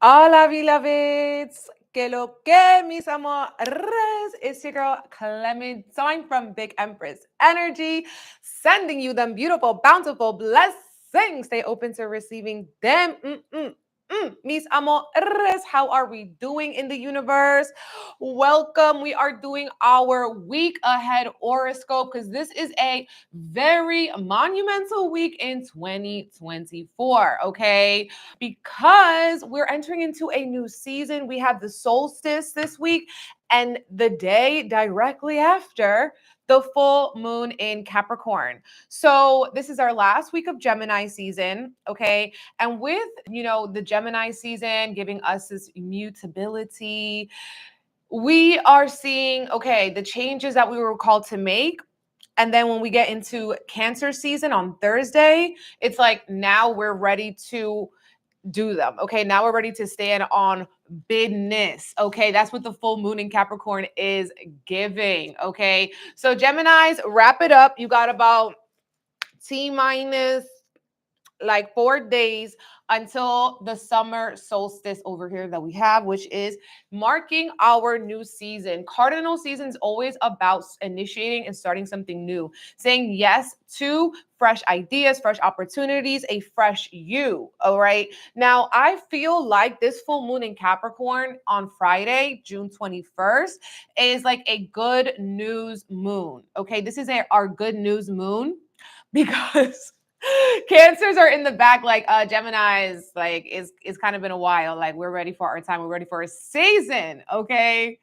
Hola, beloveds. Que lo que, mis amores? It's your girl, Clementine from Big Empress Energy, sending you them beautiful, bountiful blessings. Stay open to receiving them. Mis amores, how are we doing in the universe? Welcome. We are doing our week ahead horoscope because this is a very monumental week in 2024, okay? Because we're entering into a new season. We have the solstice this week, and the day directly after the full moon in Capricorn. So this is our last week of Gemini season, okay? And with, the Gemini season giving us this mutability, we are seeing, okay, the changes that we were called to make. And then when we get into Cancer season on Thursday, it's like now we're ready to do them. Okay, now we're ready to stand on business. Okay, that's what the full moon in Capricorn is giving. Okay, so Geminis, wrap it up. You got about T minus like 4 days until the summer solstice over here that we have, which is marking our new season. Cardinal season is always about initiating and starting something new, saying yes to fresh ideas, fresh opportunities, a fresh you. All right. Now, I feel like this full moon in Capricorn on Friday, June 21st, is like a good news moon. Okay. This is our good news moon because Cancers are in the back, like Gemini's, like is kind of been a while. Like we're ready for our time. We're ready for a season. Okay.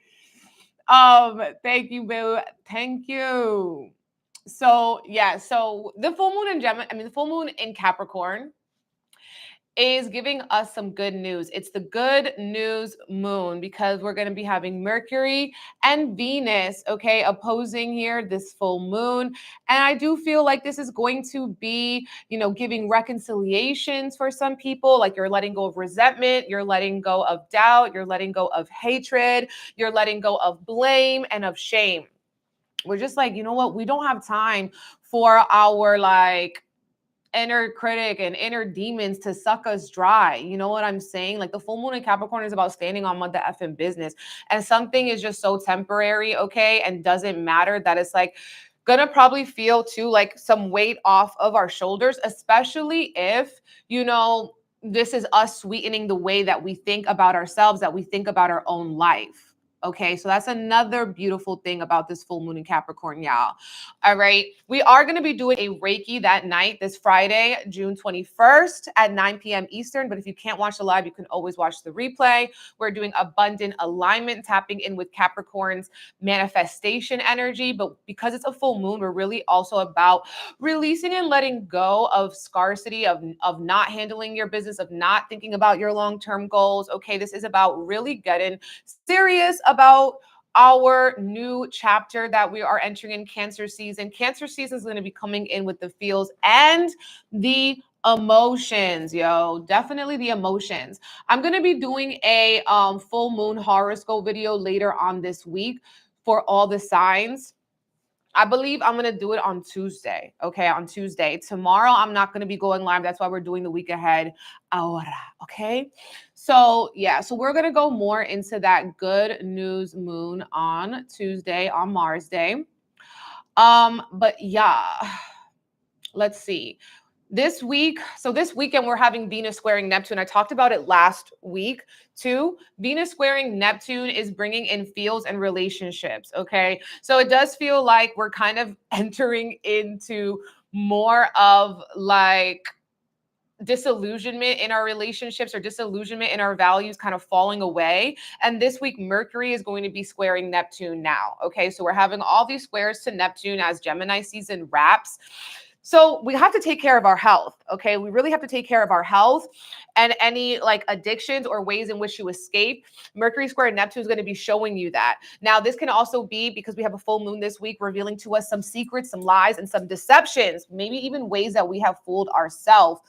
Thank you, boo. Thank you. So yeah, so the full moon in the full moon in Capricorn is giving us some good news. It's the good news moon because we're going to be having Mercury and Venus, okay, opposing here this full moon. And I do feel like this is going to be, giving reconciliations for some people. Like you're letting go of resentment, you're letting go of doubt, you're letting go of hatred, you're letting go of blame and of shame. We're just like, you know what? We don't have time for our inner critic and inner demons to suck us dry. You know what I'm saying? Like the full moon in Capricorn is about standing on mother effing business. And something is just so temporary, okay? And doesn't matter that it's like gonna probably feel too like some weight off of our shoulders, especially if, this is us sweetening the way that we think about ourselves, that we think about our own life. Okay, so that's another beautiful thing about this full moon in Capricorn, y'all. All right, we are going to be doing a Reiki that night, this Friday, June 21st at 9 p.m. Eastern. But if you can't watch the live, you can always watch the replay. We're doing abundant alignment, tapping in with Capricorn's manifestation energy. But because it's a full moon, we're really also about releasing and letting go of scarcity, of not handling your business, of not thinking about your long-term goals. Okay, this is about really getting serious about our new chapter that we are entering in Cancer season. Cancer season is going to be coming in with the feels and the emotions, yo. Definitely the emotions. I'm going to be doing a full moon horoscope video later on this week for all the signs. I believe I'm going to do it on Tuesday. Okay, on Tuesday. Tomorrow, I'm not going to be going live. That's why we're doing the week ahead. Ahora, okay? So, yeah, so we're going to go more into that good news moon on Tuesday, on Mars Day. But yeah, let's see. This weekend, we're having Venus squaring Neptune. I talked about it last week too. Venus squaring Neptune is bringing in feels and relationships, okay? So it does feel like we're kind of entering into more of like disillusionment in our relationships or disillusionment in our values kind of falling away. And this week, Mercury is going to be squaring Neptune now, okay? So we're having all these squares to Neptune as Gemini season wraps. So we have to take care of our health, okay? We really have to take care of our health and any like addictions or ways in which you escape. Mercury square Neptune is going to be showing you that. Now, this can also be because we have a full moon this week, revealing to us some secrets, some lies, and some deceptions, maybe even ways that we have fooled ourselves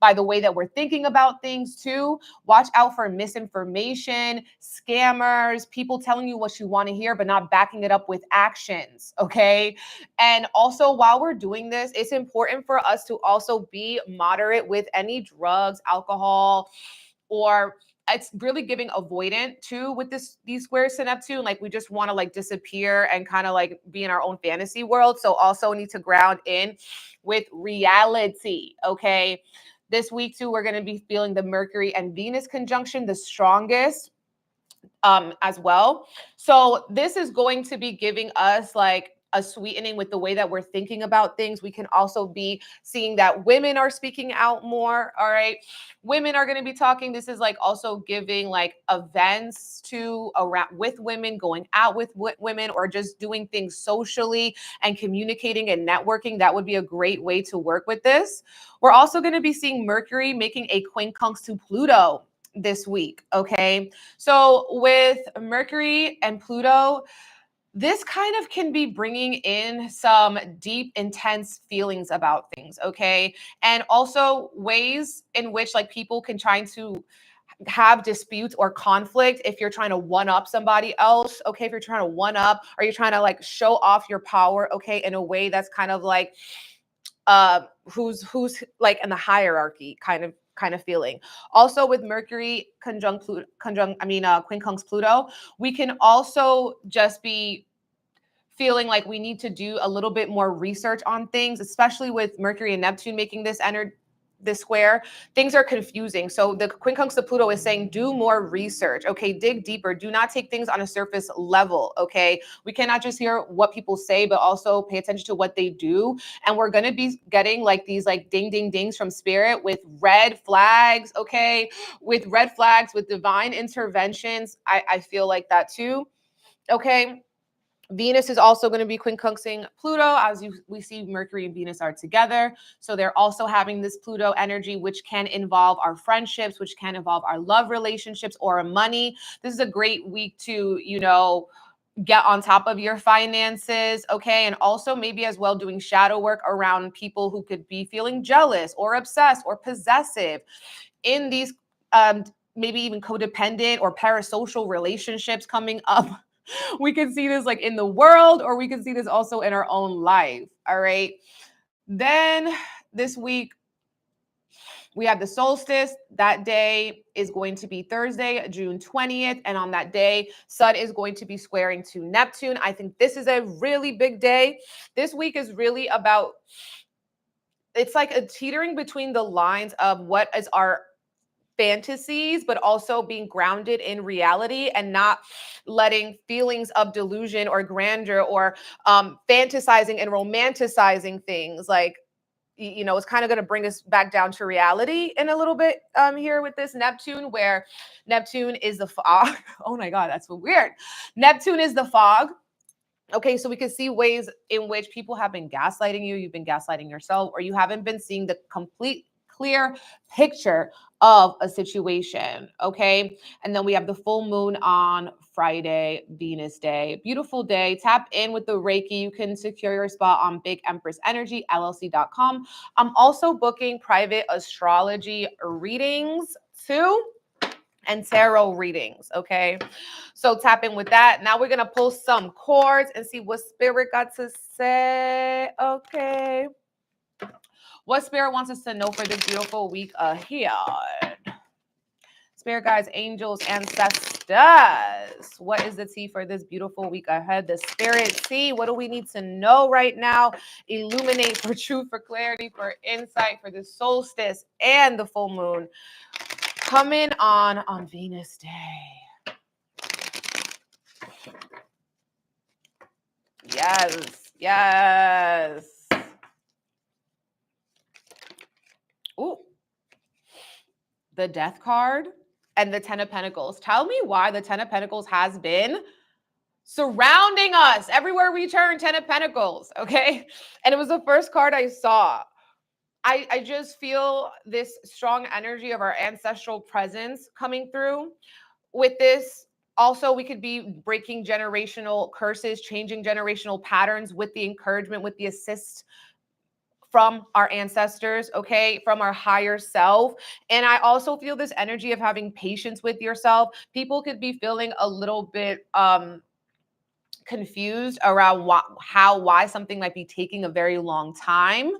by the way that we're thinking about things too. Watch out for misinformation, scammers, people telling you what you want to hear, but not backing it up with actions, okay? And also, while we're doing this, it's important for us to also be moderate with any drugs, alcohol, or it's really giving avoidant too with these squares to Neptune. Like we just want to like disappear and kind of like be in our own fantasy world. So also need to ground in with reality. Okay. This week too, we're going to be feeling the Mercury and Venus conjunction the strongest as well. So this is going to be giving us like a sweetening with the way that we're thinking about things. We can also be seeing that women are speaking out more. All right. Women are going to be talking. This is like also giving like events to around with women, going out with women, or just doing things socially and communicating and networking. That would be a great way to work with this. We're also going to be seeing Mercury making a quincunx to Pluto this week. Okay. So with Mercury and Pluto, this kind of can be bringing in some deep, intense feelings about things, okay? And also ways in which like people can try to have disputes or conflict if you're trying to one up somebody else, okay? If you're trying to one up or you're trying to like show off your power, okay, in a way that's kind of like who's like in the hierarchy kind of feeling. Also with Mercury quincunx Pluto, we can also just be feeling like we need to do a little bit more research on things, especially with Mercury and Neptune making this square. Things are confusing. So the quincunx to Pluto is saying do more research, okay? Dig deeper. Do not take things on a surface level, okay? We cannot just hear what people say, but also pay attention to what they do. And we're going to be getting like these like ding, ding, dings from spirit with red flags, okay? With red flags, with divine interventions. I feel like that too, okay? Venus is also going to be quincunxing Pluto, as we see Mercury and Venus are together. So they're also having this Pluto energy, which can involve our friendships, which can involve our love relationships or our money. This is a great week to, you know, get on top of your finances, okay? And also maybe as well doing shadow work around people who could be feeling jealous or obsessed or possessive in these maybe even codependent or parasocial relationships coming up. We can see this like in the world, or we can see this also in our own life. All right. Then this week, we have the solstice. That day is going to be Thursday, June 20th. And on that day, Sun is going to be squaring to Neptune. I think this is a really big day. This week is really about, it's like a teetering between the lines of what is our fantasies, but also being grounded in reality and not letting feelings of delusion or grandeur or fantasizing and romanticizing things. Like, you know, it's kind of going to bring us back down to reality in a little bit here with this Neptune, where Neptune is the fog. Oh my God, that's so weird. Neptune is the fog. Okay, so we can see ways in which people have been gaslighting you, you've been gaslighting yourself, or you haven't been seeing the complete clear picture of a situation, okay? And then we have the full moon on Friday, Venus Day. Beautiful day. Tap in with the Reiki. You can secure your spot on Big Empress Energy, LLC.com. I'm also booking private astrology readings too, and tarot readings, okay? So tap in with that. Now we're going to pull some cards and see what Spirit got to say, okay? What Spirit wants us to know for this beautiful week ahead? Spirit guides, angels, ancestors. What is the tea for this beautiful week ahead? The Spirit tea. What do we need to know right now? Illuminate for truth, for clarity, for insight, for the solstice and the full moon coming on Venus Day. Yes, yes. Ooh, the Death card and the Ten of Pentacles. Tell me why the Ten of Pentacles has been surrounding us everywhere we turn. Ten of Pentacles, okay? And it was the first card I saw. I just feel this strong energy of our ancestral presence coming through with this. Also, we could be breaking generational curses, changing generational patterns with the encouragement, with the assist from our ancestors, okay, from our higher self. And I also feel this energy of having patience with yourself. People could be feeling a little bit confused around why something might be taking a very long time,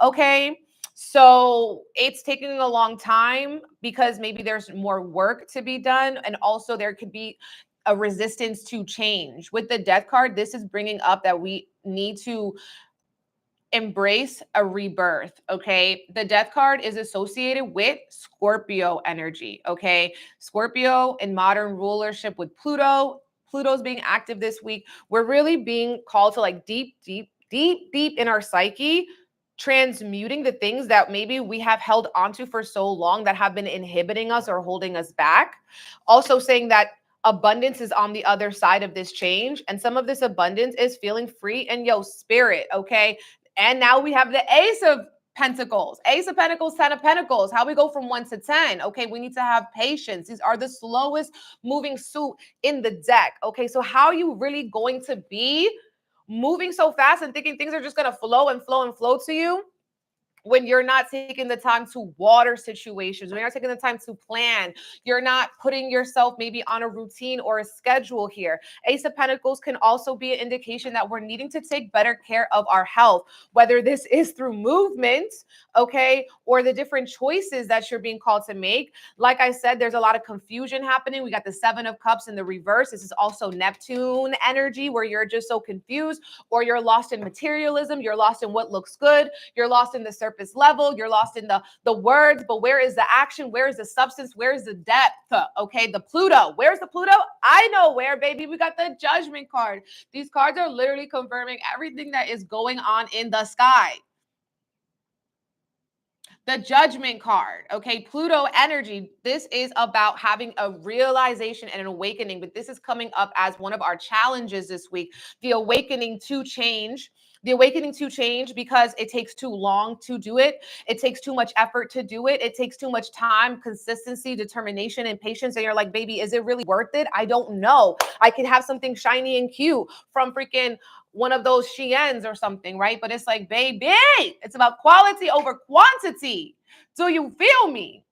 okay? So it's taking a long time because maybe there's more work to be done. And also there could be a resistance to change. With the death card, this is bringing up that we need to embrace a rebirth. Okay, the death card is associated with Scorpio energy. Okay, Scorpio in modern rulership with Pluto's being active this week. We're really being called to like deep in our psyche, transmuting the things that maybe we have held onto for so long that have been inhibiting us or holding us back. Also saying that abundance is on the other side of this change, and some of this abundance is feeling free in your spirit. Okay, and now we have the Ace of Pentacles, Ace of Pentacles, 10 of Pentacles. How we go from 1 to 10. Okay, we need to have patience. These are the slowest moving suit in the deck. Okay, so how are you really going to be moving so fast and thinking things are just going to flow and flow and flow to you when you're not taking the time to water situations, when you're not taking the time to plan, you're not putting yourself maybe on a routine or a schedule here. Ace of Pentacles can also be an indication that we're needing to take better care of our health, whether this is through movement, okay, or the different choices that you're being called to make. Like I said, there's a lot of confusion happening. We got the 7 of Cups in the reverse. This is also Neptune energy where you're just so confused, or you're lost in materialism. You're lost in what looks good. You're lost in the surface level. You're lost in the words, but where is the action? Where is the substance? Where is the depth? Okay, the Pluto. Where's the Pluto? I know where, baby. We got the Judgment card. These cards are literally confirming everything that is going on in the sky. The Judgment card, okay, Pluto energy. This is about having a realization and an awakening, but this is coming up as one of our challenges this week, the awakening to change. The awakening to change because it takes too long to do it. It takes too much effort to do it. It takes too much time, consistency, determination, and patience. And you're like, baby, is it really worth it? I don't know. I could have something shiny and cute from freaking one of those Sheins or something, right? But it's like, baby, it's about quality over quantity. Do you feel me?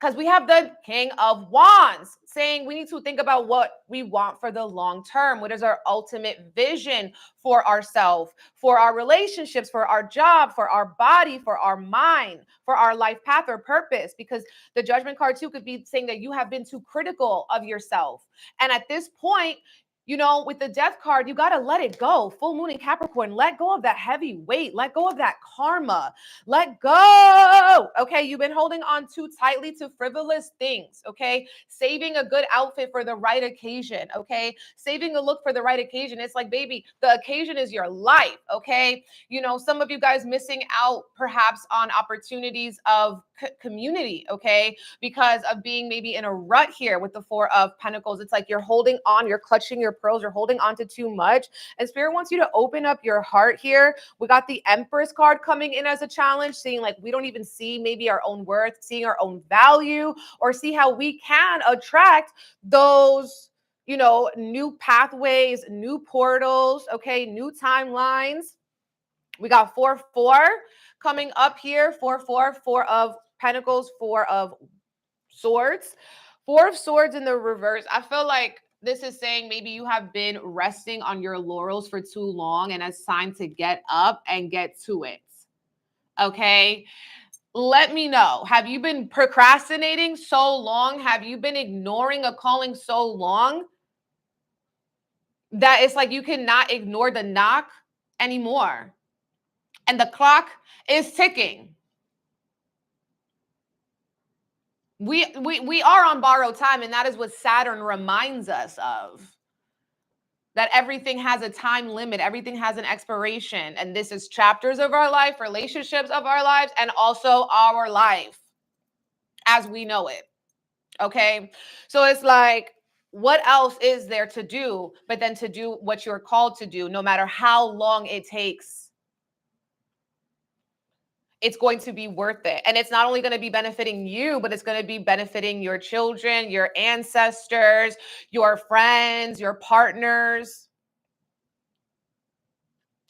Because we have the King of Wands saying we need to think about what we want for the long term. What is our ultimate vision for ourselves, for our relationships, for our job, for our body, for our mind, for our life path or purpose? Because the Judgment card too could be saying that you have been too critical of yourself. And at this point, you know, with the death card, you got to let it go. Full moon in Capricorn, let go of that heavy weight. Let go of that karma. Let go. Okay. You've been holding on too tightly to frivolous things. Okay. Saving a good outfit for the right occasion. Okay. Saving a look for the right occasion. It's like, baby, the occasion is your life. Okay. You know, some of you guys missing out perhaps on opportunities of community. Okay. Because of being maybe in a rut here with the 4 of Pentacles. It's like you're holding on, you're clutching your pearls, you're holding on to too much. And Spirit wants you to open up your heart here. We got the Empress card coming in as a challenge, seeing like we don't even see maybe our own worth, seeing our own value, or see how we can attract those, you know, new pathways, new portals, okay, new timelines. We got 4-4 coming up here, 4-4, 4 of Pentacles, 4 of Swords. 4 of Swords in the reverse. I feel like this is saying maybe you have been resting on your laurels for too long and it's time to get up and get to it. Okay. Let me know. Have you been procrastinating so long? Have you been ignoring a calling so long that it's like you cannot ignore the knock anymore? And the clock is ticking. We are on borrowed time, and that is what Saturn reminds us of. That everything has a time limit, everything has an expiration, and this is chapters of our life, relationships of our lives, and also our life as we know it. Okay, so it's like, what else is there to do but then to do what you're called to do, no matter how long it takes? It's going to be worth it. And it's not only going to be benefiting you, but it's going to be benefiting your children, your ancestors, your friends, your partners.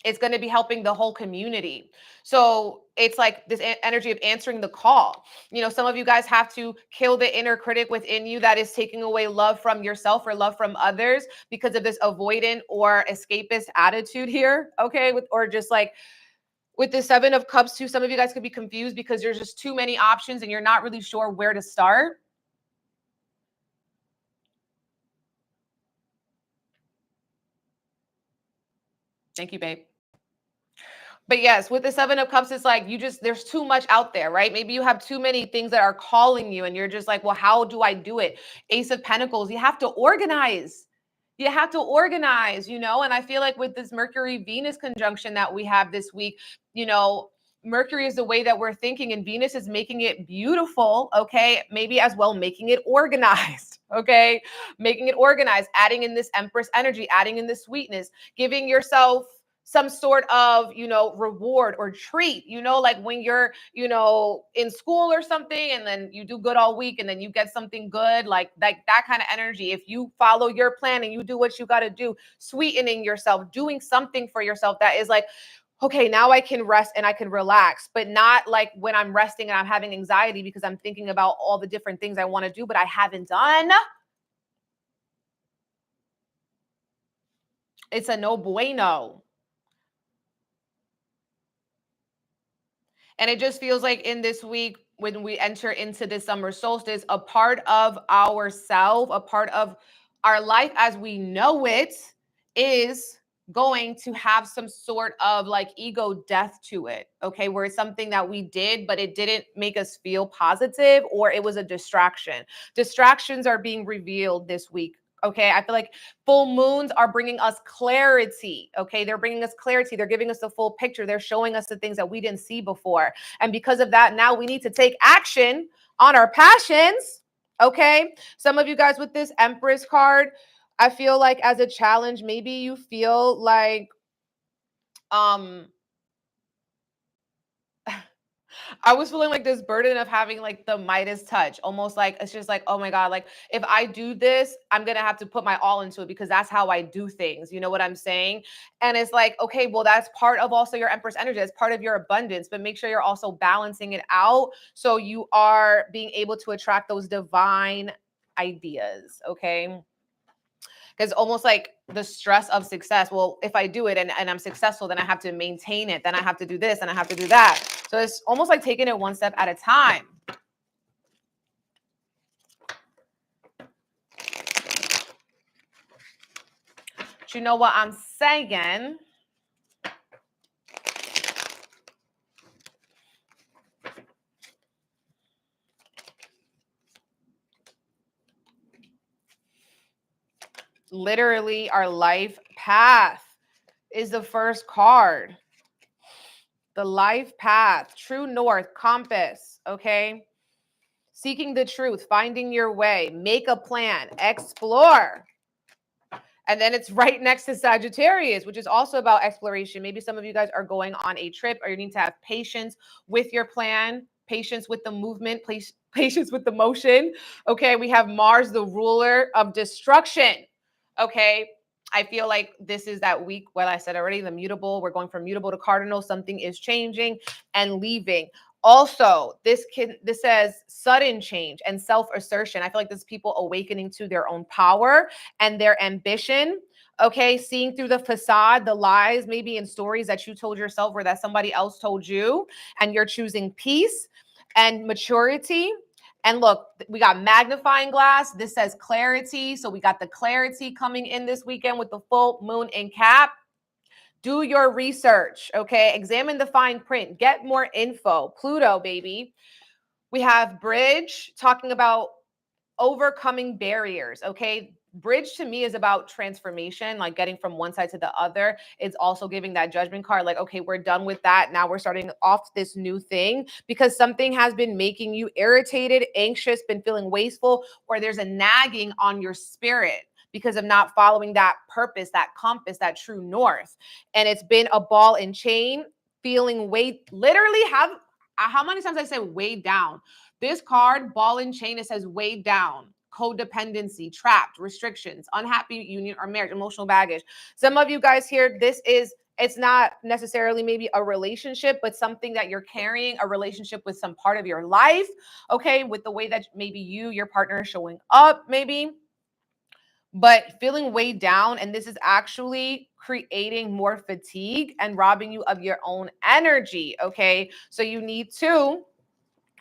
It's going to be helping the whole community. So it's like this energy of answering the call. You know, some of you guys have to kill the inner critic within you that is taking away love from yourself or love from others because of this avoidant or escapist attitude here. Okay. Or just like, With the Seven of Cups too, some of you guys could be confused because there's just too many options and you're not really sure where to start. Thank you, babe. But yes, with the Seven of Cups, it's like there's too much out there, right? Maybe you have too many things that are calling you and you're just like, well, how do I do it? Ace of Pentacles, you have to organize. You have to organize, you know? And I feel like with this Mercury-Venus conjunction that we have this week, you know, Mercury is the way that we're thinking and Venus is making it beautiful, okay? Maybe as well making it organized, okay? Making it organized, adding in this Empress energy, adding in this sweetness, giving yourself some sort of, you know, reward or treat, you know, like when you're, you know, in school or something and then you do good all week and then you get something good, like that kind of energy. If you follow your plan and you do what you got to do, sweetening yourself, doing something for yourself that is like, okay, now I can rest and I can relax, but not like when I'm resting and I'm having anxiety because I'm thinking about all the different things I want to do, but I haven't done. It's a no bueno. And it just feels like in this week, when we enter into this summer solstice, a part of ourself, a part of our life as we know it is going to have some sort of like ego death to it, okay? Where it's something that we did, but it didn't make us feel positive or it was a distraction. Distractions are being revealed this week. Okay, I feel like full moons are bringing us clarity. Okay, they're bringing us clarity. They're giving us the full picture. They're showing us the things that we didn't see before. And because of that, now we need to take action on our passions. Okay, some of you guys with this Empress card, I feel like as a challenge, maybe you feel like, I was feeling like this burden of having like the Midas touch, almost like it's just like, oh my God, like if I do this, I'm going to have to put my all into it because that's how I do things. You know what I'm saying? And it's like, okay, well, that's part of also your Empress energy. That's part of your abundance, but make sure you're also balancing it out so you are being able to attract those divine ideas. Okay. Because almost like the stress of success. Well, if I do it and I'm successful, then I have to maintain it. Then I have to do this and I have to do that. So it's almost like taking it one step at a time. But you know what I'm saying? Literally, our life path is the first card. The life path, true north, compass, okay? Seeking the truth, finding your way, make a plan, explore. And then it's right next to Sagittarius, which is also about exploration. Maybe some of you guys are going on a trip or you need to have patience with your plan, patience with the movement, patience with the motion. Okay, we have Mars, the ruler of destruction. Okay, I feel like this is that week, well, I said already, the mutable. We're going from mutable to cardinal. Something is changing and leaving. Also, this says sudden change and self-assertion. I feel like this is people awakening to their own power and their ambition. Okay, seeing through the facade, the lies, maybe in stories that you told yourself or that somebody else told you, and you're choosing peace and maturity. And look, we got magnifying glass. This says clarity. So we got the clarity coming in this weekend with the full moon in Cap. Do your research, okay? Examine the fine print. Get more info. Pluto, baby. We have Bridge talking about overcoming barriers, okay? Bridge to me is about transformation, like getting from one side to the other. It's also giving that judgment card, like, okay, we're done with that. Now we're starting off this new thing because something has been making you irritated, anxious, been feeling wasteful, or there's a nagging on your spirit because of not following that purpose, that compass, that true north. And it's been a ball and chain, feeling weight, literally how many times I say weighed down? This card, ball and chain, it says weighed down, codependency, trapped, restrictions, unhappy union or marriage, emotional baggage. Some of you guys here, it's not necessarily maybe a relationship, but something that you're carrying, a relationship with some part of your life, okay, with the way that maybe your partner is showing up, maybe. but feeling weighed down, and this is actually creating more fatigue and robbing you of your own energy, okay? So you need to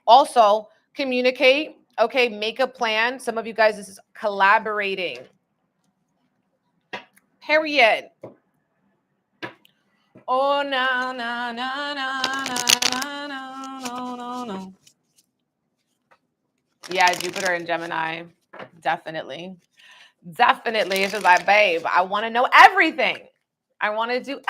also communicate, okay? Make a plan. Some of you guys, this is collaborating. Period. Oh, no, no, no, no, no, no, no, no. Yeah, Jupiter and Gemini, definitely. Definitely. It's just like, babe, I want to know everything. I want to do everything.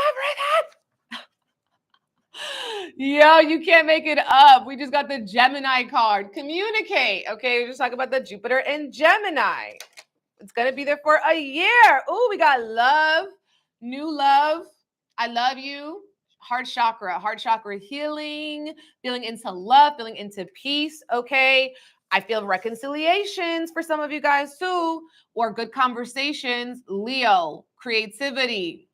Yo, you can't make it up. We just got the Gemini card. Communicate. Okay, we're just talking about the Jupiter and Gemini. It's going to be there for a year. Oh, we got love, new love. I love you. Heart chakra healing, feeling into love, feeling into peace. Okay. I feel reconciliations for some of you guys too, or good conversations. Leo, creativity.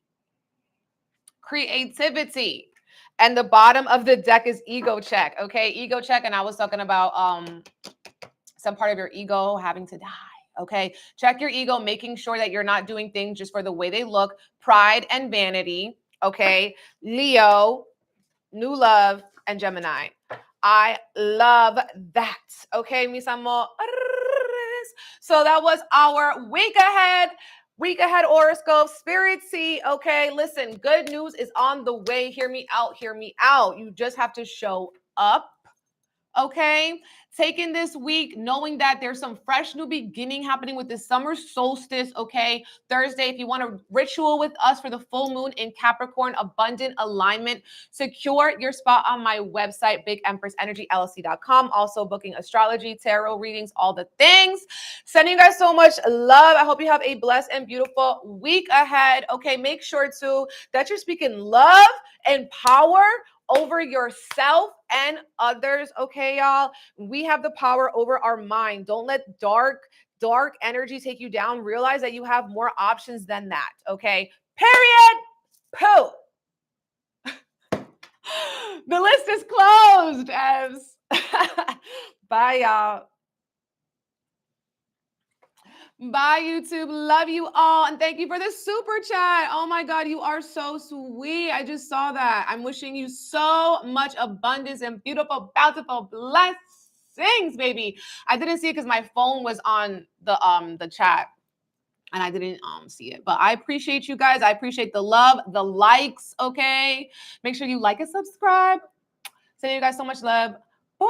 And the bottom of the deck is ego check. Okay. Ego check. And I was talking about some part of your ego having to die. Okay. Check your ego, making sure that you're not doing things just for the way they look. Pride and vanity. Okay. Leo, new love, and Gemini. I love that. Okay, mis amores. So that was our week ahead horoscope. Spirit see. Okay, listen, good news is on the way. Hear me out. You just have to show up. Okay, taking this week, knowing that there's some fresh new beginning happening with the summer solstice. Okay, Thursday, if you want a ritual with us for the full moon in Capricorn, abundant alignment, secure your spot on my website, BigEmpressEnergyLLC.com. Also booking astrology, tarot readings, all the things. Sending you guys so much love. I hope you have a blessed and beautiful week ahead. Okay, make sure too that you're speaking love and power over yourself and others. Okay, y'all, we have the power over our mind. Don't let dark energy take you down. Realize that you have more options than that. Okay, period. Pooh. The list is closed. Bye, y'all. Bye, YouTube. Love you all. And thank you for the super chat. Oh my God, you are so sweet. I just saw that. I'm wishing you so much abundance and beautiful, bountiful blessings, baby. I didn't see it because my phone was on the chat and I didn't see it. But I appreciate you guys. I appreciate the love, the likes. Okay. Make sure you like and subscribe. Sending you guys so much love. Boy.